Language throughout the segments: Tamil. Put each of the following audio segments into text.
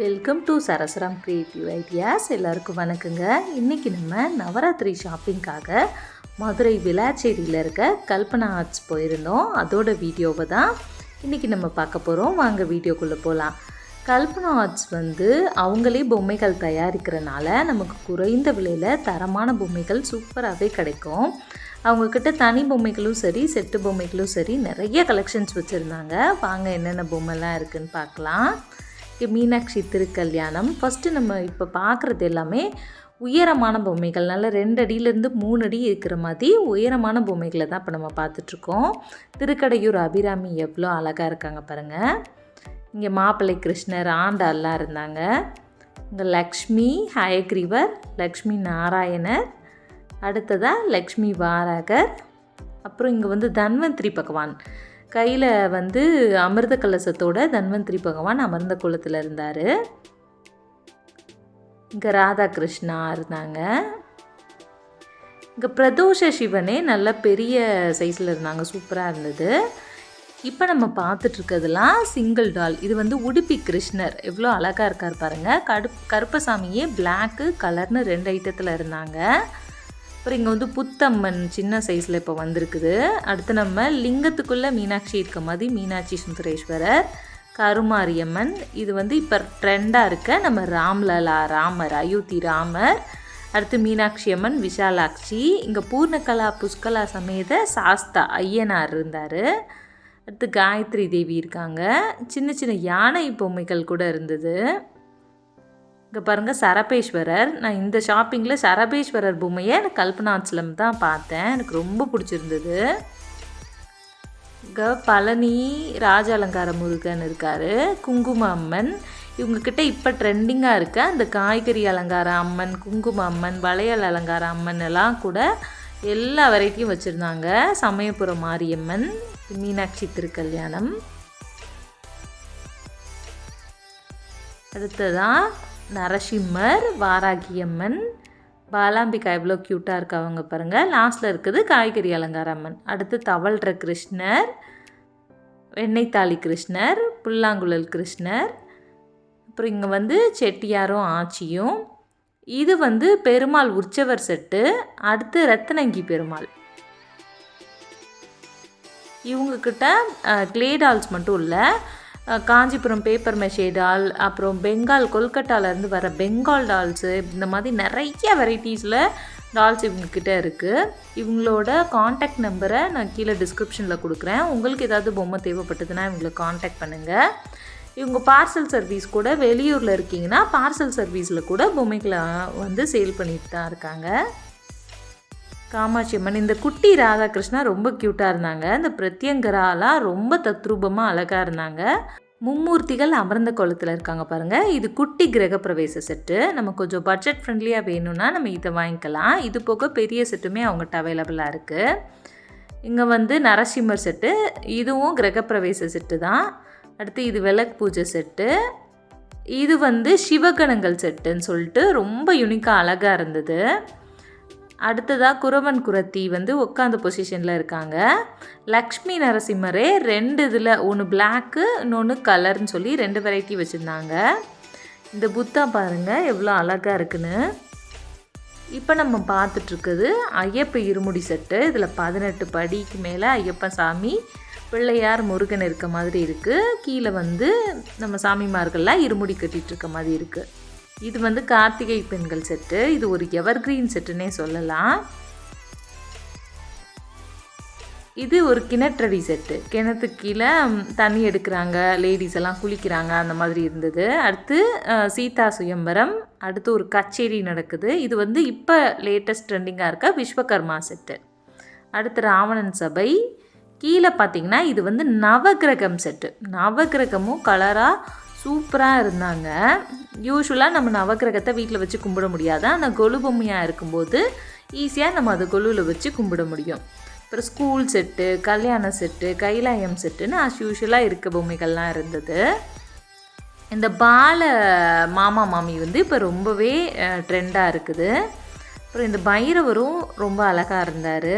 Welcome to Sarasaram creative ideas. எல்லாருக்கும் வணக்கங்க. இன்றைக்கி நம்ம நவராத்திரி ஷாப்பிங்காக மதுரை விளாச்சேரியில் இருக்க கல்பனா ஆர்ட்ஸ் போயிருந்தோம். அதோட வீடியோவை தான் இன்றைக்கி நம்ம பார்க்க போகிறோம். வாங்க வீடியோக்குள்ளே போகலாம். கல்பனா ஆர்ட்ஸ் அவங்களே பொம்மைகள் தயாரிக்கிறனால நமக்கு குறைந்த விலையில் தரமான பொம்மைகள் சூப்பராகவே கிடைக்கும். அவங்கக்கிட்ட தனி பொம்மைகளும் சரி, செட்டு பொம்மைகளும் சரி, நிறைய கலெக்ஷன்ஸ் வச்சுருந்தாங்க. வாங்க என்னென்ன பொம்மைலாம் இருக்குதுன்னு பார்க்கலாம். மீனாட்சி திருக்கல்யாணம். ஃபஸ்ட்டு நம்ம இப்போ பார்க்குறது எல்லாமே உயரமான பொம்மைகள், நல்ல 2 அடியிலேருந்து 3 அடி இருக்கிற மாதிரி உயரமான பொம்மைகளை தான் இப்போ நம்ம பார்த்துட்ருக்கோம். திருக்கடையூர் அபிராமி எவ்வளோ அழகாக இருக்காங்க பாருங்கள். இங்கே மாப்பிள்ளை கிருஷ்ணர், ஆண்டாள்லாம் இருந்தாங்க. இங்கே லக்ஷ்மி, ஹயக்ரீவர், லக்ஷ்மி நாராயணர், அடுத்ததாக லக்ஷ்மி வாராகர், அப்புறம் இங்கே தன்வந்திரி பகவான் கையில் அமிர்த கலசத்தோட தன்வந்திரி பகவான் அமர்ந்த குளத்தில் இருந்தார். இங்கே ராதாகிருஷ்ணா இருந்தாங்க. இங்கே பிரதோஷ சிவனே நல்ல பெரிய சைஸில் இருந்தாங்க, சூப்பராக இருந்தது. இப்போ நம்ம பார்த்துட்ருக்கிறதுலாம் சிங்கிள் டால். இது உடுப்பி கிருஷ்ணர் எவ்வளோ அழகாக இருக்கார் பாருங்கள். கருப்பசாமியே பிளாக்கு கலர்னு 2 ஐட்டத்தில் இருந்தாங்க. அப்புறம் இங்கே புத்தம்மன் சின்ன சைஸில் இப்போ வந்திருக்குது. அடுத்து நம்ம லிங்கத்துக்குள்ளே மீனாட்சி இருக்க மாதிரி மீனாட்சி சுந்தரேஸ்வரர், கருமாரியம்மன். இது இப்போ ட்ரெண்டாக இருக்க நம்ம ராம்லலா, ராமர், அயோத்தி ராமர். அடுத்து மீனாட்சி அம்மன், விஷாலாட்சி. இங்கே பூர்ணகலா புஷ்கலா சமேத சாஸ்தா ஐயனார் இருந்தார். அடுத்து காயத்ரி தேவி இருக்காங்க. சின்ன சின்ன யானை பொம்மைகள் கூட இருந்தது. இங்கே பாருங்கள் சரபேஸ்வரர். நான் இந்த ஷாப்பிங்கில் சரபேஸ்வரர் பொம்மையை எனக்கு கல்பனா ஆர்ட்ஸில் தான் பார்த்தேன். எனக்கு ரொம்ப பிடிச்சிருந்தது. இங்கே பழனி ராஜ அலங்கார முருகன் இருக்கார். குங்கும அம்மன். இவங்கக்கிட்ட இப்போ ட்ரெண்டிங்காக இருக்க அந்த காய்கறி அலங்கார அம்மன், குங்கும அம்மன், வளையல் அலங்கார அம்மன் எல்லாம் கூட எல்லா வெரைட்டியும் வச்சுருந்தாங்க. சமயபுரம் மாரியம்மன், மீனாட்சி திருக்கல்யாணம். அடுத்ததான் நரசிம்மர், வாராகியம்மன், பாலாம்பிகா எவ்வளோ க்யூட்டாக இருக்கவங்க பாருங்கள். லாஸ்ட்டில் இருக்குது காய்கறி அலங்கார அம்மன். அடுத்து தவழ்கிற கிருஷ்ணர், வெண்ணெய்த்தாளி கிருஷ்ணர், புல்லாங்குழல் கிருஷ்ணர். அப்புறம் இங்கே செட்டியாரும் ஆச்சியும். இது பெருமாள் உற்சவர் செட்டு. அடுத்து ரத்தனங்கி பெருமாள். இவங்கக்கிட்ட கிளே டால்ஸ் மட்டும் இல்லை, காஞ்சிபுரம் பேப்பர் மெஷே டால், அப்புறம் பெங்கால் கொல்கட்டாவிலேருந்து வர பெங்கால் டால்ஸு, இந்த மாதிரி நிறைய வெரைட்டிஸில் டால்ஸ் இவங்கக்கிட்ட இருக்குது. இவங்களோட காண்டாக்ட் நம்பரை நான் கீழே டிஸ்கிரிப்ஷனில் கொடுக்குறேன். உங்களுக்கு ஏதாவது பொம்மை தேவைப்பட்டதுன்னா இவங்களை காண்டாக்ட் பண்ணுங்கள். இவங்க பார்சல் சர்வீஸ் கூட, வெளியூரில் இருக்கீங்கன்னா பார்சல் சர்வீஸில் கூட பொம்மைகளை சேல் பண்ணிட்டு தான் இருக்காங்க. காமாட்சி அம்மன். இந்த குட்டி ராதாகிருஷ்ணா ரொம்ப க்யூட்டாக இருந்தாங்க. இந்த பிரத்யங்கராலாம் ரொம்ப தத்ரூபமாக அழகாக இருந்தாங்க. மும்மூர்த்திகள் அமர்ந்த கோலத்தில் இருக்காங்க பாருங்கள். இது குட்டி கிரகப்பிரவேச செட்டு. நம்ம கொஞ்சம் பட்ஜெட் ஃப்ரெண்ட்லியாக வேணும்னா நம்ம இதை வாங்கிக்கலாம். இது போக பெரிய செட்டுமே அவங்ககிட்ட அவைலபிளாக இருக்குது. இங்கே நரசிம்மர் செட்டு. இதுவும் கிரகப்பிரவேச செட்டு தான். அடுத்து இது விளக்கு பூஜை செட்டு. இது சிவகணங்கள் செட்டுன்னு சொல்லிட்டு ரொம்ப யூனிக்காக அழகாக இருந்தது. அடுத்ததாக குரவன் குரத்தி உட்காந்த பொசிஷனில் இருக்காங்க. லக்ஷ்மி நரசிம்மரே 2 இதில், ஒன்று பிளாக்கு இன்னொன்று கலர்னு சொல்லி 2 வெரைட்டி வச்சுருந்தாங்க. இந்த புத்தா பாருங்கள் எவ்வளோ அழகாக இருக்குன்னு. இப்போ நம்ம பார்த்துட்ருக்குது ஐயப்ப இருமுடி செட்டு. இதில் 18 படிக்கு மேலே ஐயப்பன் சாமி, பிள்ளையார், முருகன் இருக்க மாதிரி இருக்குது. கீழே நம்ம சாமிமார்கள்லாம் இருமுடி கட்டிகிட்ருக்க மாதிரி இருக்குது. இது கார்த்திகை பெண்கள் செட்டு. இது ஒரு எவர்கிரீன் செட்டுன்னே சொல்லலாம். இது ஒரு கிணற்றடி செட்டு. கிணத்துக்கு கீழே தண்ணி எடுக்கிறாங்க, லேடிஸ் எல்லாம் குளிக்கிறாங்க, அந்த மாதிரி இருந்தது. அடுத்து சீதா சுயம்பரம். அடுத்து ஒரு கச்சேரி நடக்குது. இது இப்போ லேட்டஸ்ட் ட்ரெண்டிங்காக இருக்க விஸ்வகர்மா செட்டு. அடுத்து ராவணன் சபை. கீழே பார்த்திங்கன்னா இது நவகிரகம் செட்டு. நவகிரகமும் கலராக சூப்பராக இருந்தாங்க. யூஸ்வலாக நம்ம நவகிரகத்தை வீட்டில் வச்சு கும்பிட முடியாது, ஆனால் கொலு பொம்மையாக இருக்கும்போது ஈஸியாக நம்ம அதை கொலுவில் வச்சு கும்பிட முடியும். அப்புறம் ஸ்கூல் செட்டு, கல்யாண செட்டு, கைலாயம் செட்டுன்னு யூஸ்வலாக இருக்க பொம்மைகள்லாம் இருந்தது. இந்த பால மாமா மாமி இப்போ ரொம்பவே ட்ரெண்டாக இருக்குது. அப்புறம் இந்த பைரவரும் ரொம்ப அழகாக இருந்தார்.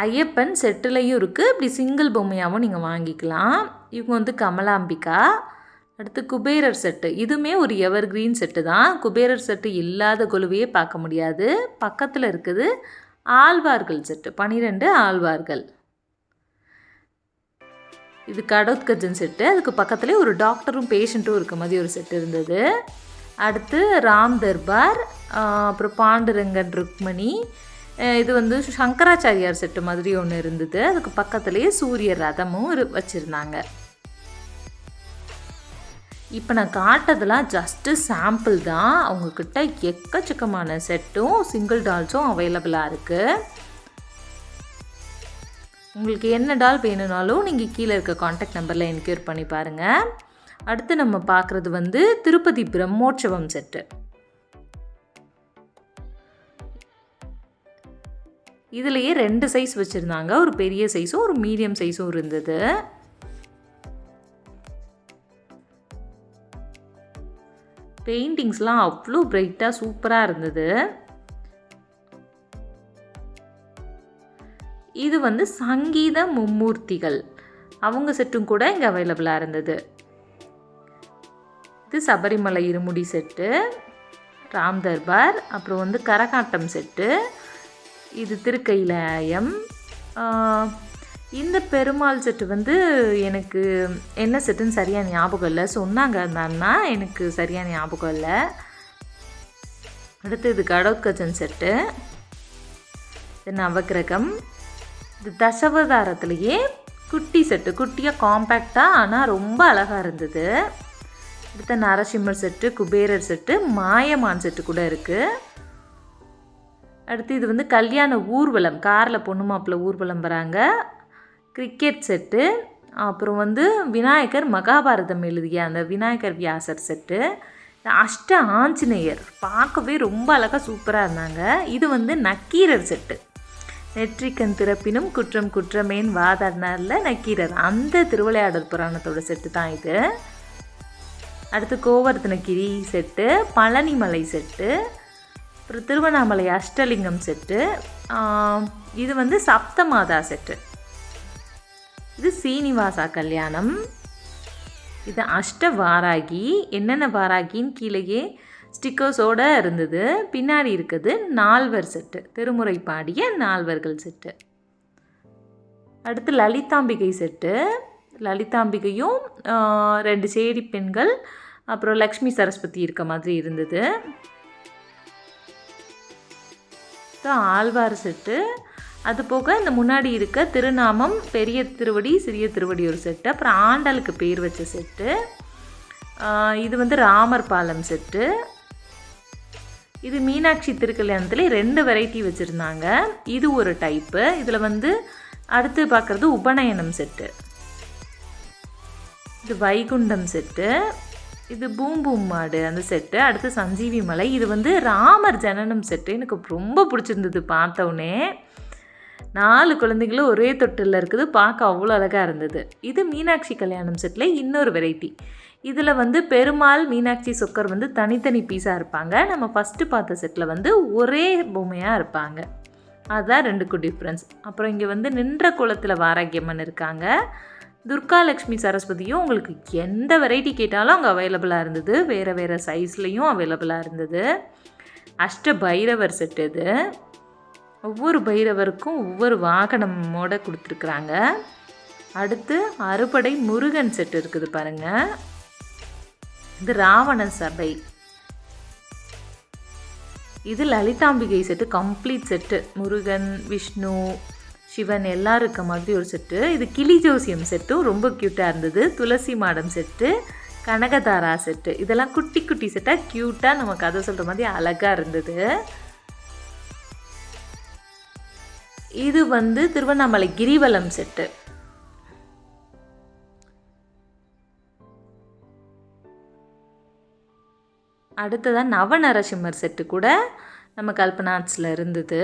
ஐயப்பன் செட்டுலையும் இருக்குது, இப்படி சிங்கிள் பொம்மையாகவும் நீங்கள் வாங்கிக்கலாம். இவங்க கமலாம்பிகா. அடுத்து குபேரர் செட்டு. இதுவுமே ஒரு எவர் கிரீன் செட்டு தான். குபேரர் செட்டு இல்லாத கொலுவையே பார்க்க முடியாது. பக்கத்தில் இருக்குது ஆழ்வார்கள் செட்டு, 12 ஆழ்வார்கள். இது கடோத்கஜன் செட்டு. அதுக்கு பக்கத்துலேயே ஒரு டாக்டரும் பேஷண்ட்டும் இருக்க மாதிரி ஒரு செட்டு இருந்தது. அடுத்து ராம் தர்பார், அப்புறம் பாண்டுரங்கன் ருக்மணி. இது வந்து சங்கராச்சாரியார் செட்டு மாதிரி ஒன்று இருந்தது. அதுக்கு பக்கத்துலேயே சூரிய ரதமும் வச்சுருந்தாங்க. இப்போ நான் காட்டதெல்லாம் ஜஸ்ட்டு சாம்பிள் தான். அவங்கக்கிட்ட எக்கச்சக்கமான செட்டும் சிங்கிள் டால்ஸும் அவைலபிளாக இருக்குது. உங்களுக்கு என்ன டால் வேணும்னாலும் நீங்கள் கீழே இருக்க காண்டாக்ட் நம்பரில் என்கொயர் பண்ணி பாருங்கள். அடுத்து நம்ம பார்க்குறது வந்து திருப்பதி பிரம்மோற்சவம் செட்டு. இதுலேயே 2 சைஸ் வச்சுருந்தாங்க. ஒரு பெரிய சைஸும் ஒரு மீடியம் சைஸும் இருந்தது. பெயிண்டிங்ஸ்லாம் அவ்வளோ பிரைட்டாக சூப்பராக இருந்தது. இது வந்து சங்கீத மும்மூர்த்திகள், அவங்க செட்டும் கூட இங்கே அவைலபிளாக இருந்தது. இது சபரிமலை இருமுடி செட்டு, ராம் தர்பார், அப்புறம் வந்து கரகாட்டம் செட்டு, இது திருக்கைலாயம். இந்த பெருமாள் செட்டு வந்து எனக்கு என்ன செட்டுன்னு சரியாக ஞாபகம் இல்லை. சொன்னாங்க அந்த அண்ணா, எனக்கு சரியாக ஞாபகம் இல்லை. அடுத்து இது கடோத்கஜன் செட்டு, இது நவகிரகம். இது தசவதாரத்துலேயே குட்டி செட்டு, குட்டியாக காம்பேக்டாக ஆனால் ரொம்ப அழகாக இருந்தது. அடுத்த நரசிம்மர் செட்டு, குபேரர் செட்டு, மாயமான் செட்டு கூட இருக்குது. அடுத்து இது வந்து கல்யாண ஊர்வலம், காரில் பொண்ணு மாப்பிள்ளை ஊர்வலம் வராங்க. கிரிக்கெட் செட்டு, அப்புறம் வந்து விநாயகர் மகாபாரதம் எழுதிய அந்த விநாயகர் வியாசர் செட்டு, அஷ்ட ஆஞ்சநேயர் பார்க்கவே ரொம்ப அழகாக சூப்பராக இருந்தாங்க. இது வந்து நக்கீரர் செட்டு, நெற்றிக்கண் திறப்பினும் குற்றம் குற்றமேன் வாதாடினார்ல நக்கீரர், அந்த திருவிளையாடல் புராணத்தோட செட்டு தான் இது. அடுத்து கோவர்த்தனகிரி செட்டு, பழனிமலை செட்டு, அப்புறம் திருவண்ணாமலை அஷ்டலிங்கம் செட்டு, இது வந்து சப்தமாதா செட்டு, இது சீனிவாசா கல்யாணம், இது அஷ்ட வாராகி. என்னென்ன வாராகின்னு கீழேயே ஸ்டிக்கர்ஸோடு இருந்தது. பின்னாடி இருக்குது நால்வர் செட்டு, திருமுறை பாடிய நால்வர்கள் செட்டு. அடுத்து லலிதாம்பிகை செட்டு, லலிதாம்பிகையும் 2 சேடி பெண்கள், அப்புறம் லக்ஷ்மி சரஸ்வதி இருக்க மாதிரி இருந்தது. ஆழ்வார் செட்டு, அது போக இந்த முன்னாடி இருக்க திருநாமம், பெரிய திருவடி சிறிய திருவடி ஒரு செட்டு, அப்புறம் ஆண்டாளுக்கு பேர் வச்ச செட்டு, இது வந்து ராமர் பாலம் செட்டு. இது மீனாட்சி திருக்கல்யாணத்துல 2 வெரைட்டி வச்சுருந்தாங்க. இது ஒரு டைப்பு. இதில் வந்து அடுத்து பார்க்குறது உபநயனம் செட்டு, இது வைகுண்டம் செட்டு, இது பூம் பூம் மாடு அந்த செட்டு. அடுத்து சஞ்சீவி மலை, இது வந்து ராமர் ஜனனம் செட்டு. எனக்கு ரொம்ப பிடிச்சிருந்தது பார்த்தோன்னே. 4 குழந்தைகளும் ஒரே தொட்டில் இருக்குது, பார்க்க அவ்வளோ அழகாக இருந்தது. இது மீனாட்சி கல்யாணம் செட்டில் இன்னொரு வெரைட்டி. இதில் வந்து பெருமாள் மீனாட்சி சொக்கர் வந்து தனித்தனி பீஸாக இருப்பாங்க. நம்ம ஃபஸ்ட்டு பார்த்த செட்டில் வந்து ஒரே பொம்மையாக இருப்பாங்க. அதுதான் 2க்கும் டிஃப்ரென்ஸ். அப்புறம் இங்கே வந்து நின்ற குளத்தில் வாராகியம்மன் இருக்காங்க. துர்கா லக்ஷ்மி சரஸ்வதியும் உங்களுக்கு எந்த வெரைட்டி கேட்டாலும் அங்கே அவைலபிளாக இருந்தது. வேறு வேறு சைஸ்லேயும் அவைலபிளாக இருந்தது. அஷ்ட பைரவர் செட்டு இது. ஒவ்வொரு பைரவருக்கும் ஒவ்வொரு வாகனமோடு கொடுத்துருக்குறாங்க. அடுத்து அறுபடை முருகன் செட்டு இருக்குது பாருங்கள். இது ராவண சபை. இது Lalithambigai set, complete set. Murugan, Vishnu, Sivan எல்லாம் இருக்க மாதிரி ஒரு செட்டு. இது கிளி ஜோசியம் செட்டும் ரொம்ப க்யூட்டாக இருந்தது. துளசி மாடம் செட்டு, கனகதாரா செட்டு, இதெல்லாம் குட்டி குட்டி செட்டாக க்யூட்டாக நம்ம கதை சொல்கிற மாதிரி அழகாக இருந்தது. இது வந்து திருவண்ணாமலை கிரிவலம் செட்டு. அடுத்ததான் நவநரசிம்மர் செட்டு கூட நம்ம கல்பனாட்ஸில் இருந்தது.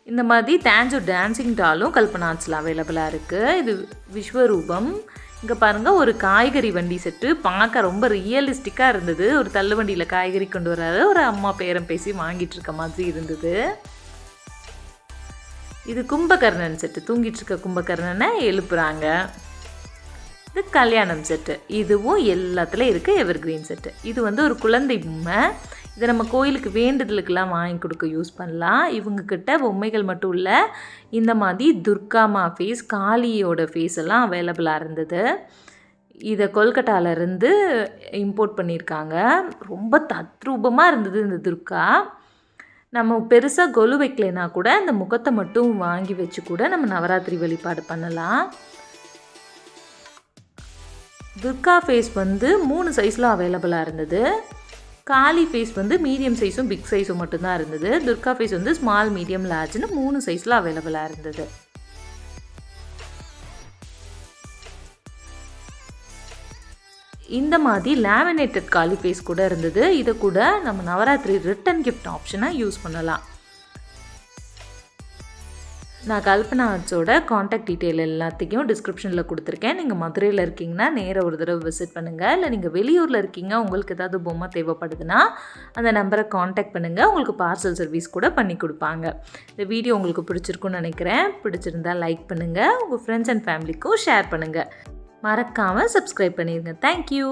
இந்த மாதிரி தேஞ்சூர் டான்சிங் டாலும் கல்பனாட்ஸில் அவைலபிளாக இருக்குது. இது விஸ்வரூபம். இங்கே பாருங்கள், ஒரு காய்கறி வண்டி செட்டு பார்க்க ரொம்ப ரியலிஸ்டிக்காக இருந்தது. ஒரு தள்ளுவண்டியில் காய்கறி கொண்டு வர்றாரு, ஒரு அம்மா பேரம் பேசி வாங்கிட்டு இருக்க மாதிரி இருந்தது. இது கும்பகர்ணன் செட்டு, தூங்கிட்டு இருக்க கும்பகர்ணனை எழுப்புறாங்க. இது கல்யாணம் செட்டு. இதுவும் எல்லாத்துலேயும் இருக்குது எவர்கிரீன் செட்டு. இது வந்து ஒரு குழந்தை பொம்மை. இதை நம்ம கோயிலுக்கு வேண்டுதலுக்கெல்லாம் வாங்கி கொடுக்க யூஸ் பண்ணலாம். இவங்கக்கிட்ட பொம்மைகள் மட்டும் இல்லை, இந்த மாதிரி துர்காமா ஃபேஸ், காளியோட ஃபேஸ் எல்லாம் அவைலபிளாக இருந்தது. இதை கொல்கட்டாவிலேருந்து இம்போர்ட் பண்ணியிருக்காங்க. ரொம்ப தத்ரூபமாக இருந்தது இந்த துர்கா. நம்ம பெருசாக கொலு வைக்கலைன்னா கூட இந்த முகத்தை மட்டும் வாங்கி வச்சு கூட நம்ம நவராத்திரி வழிபாடு பண்ணலாம். துர்கா ஃபேஸ் வந்து 3 சைஸில் அவைலபிளாக இருந்தது. காளி ஃபேஸ் வந்து மீடியம் சைஸும் பிக் சைஸும் மட்டும்தான் இருந்தது. துர்கா ஃபேஸ் வந்து ஸ்மால், மீடியம், லார்ஜ்னு 3 சைஸில் அவைலபிளாக இருந்தது. இந்த மாதிரி லேமினேட்டட் காளி ஃபேஸ் கூட இருந்தது. இதை கூட நம்ம நவராத்திரி ரிட்டன் கிஃப்ட் ஆப்ஷனாக யூஸ் பண்ணலாம். நான் கல்பனா ஆர்ட்ஸோட காண்டாக்ட் டீட்டெயில் எல்லாத்தையும் டிஸ்கிரிப்ஷனில் கொடுத்துருக்கேன். நீங்கள் மதுரையில் இருக்கீங்கன்னா நேராக ஒரு தடவை விசிட் பண்ணுங்கள். இல்லை நீங்கள் வெளியூரில் இருக்கீங்க, உங்களுக்கு ஏதாவது பொம்மை தேவைப்படுதுன்னா அந்த நம்பரை காண்டாக்ட் பண்ணுங்கள். உங்களுக்கு பார்சல் சர்வீஸ் கூட பண்ணி கொடுப்பாங்க. இந்த வீடியோ உங்களுக்கு பிடிச்சிருக்குன்னு நினைக்கிறேன். பிடிச்சிருந்தால் லைக் பண்ணுங்கள். உங்கள் ஃப்ரெண்ட்ஸ் அண்ட் ஃபேமிலிக்கும் ஷேர் பண்ணுங்கள். மறக்காமல் சப்ஸ்கிரைப் பண்ணிடுங்க. தேங்க்யூ.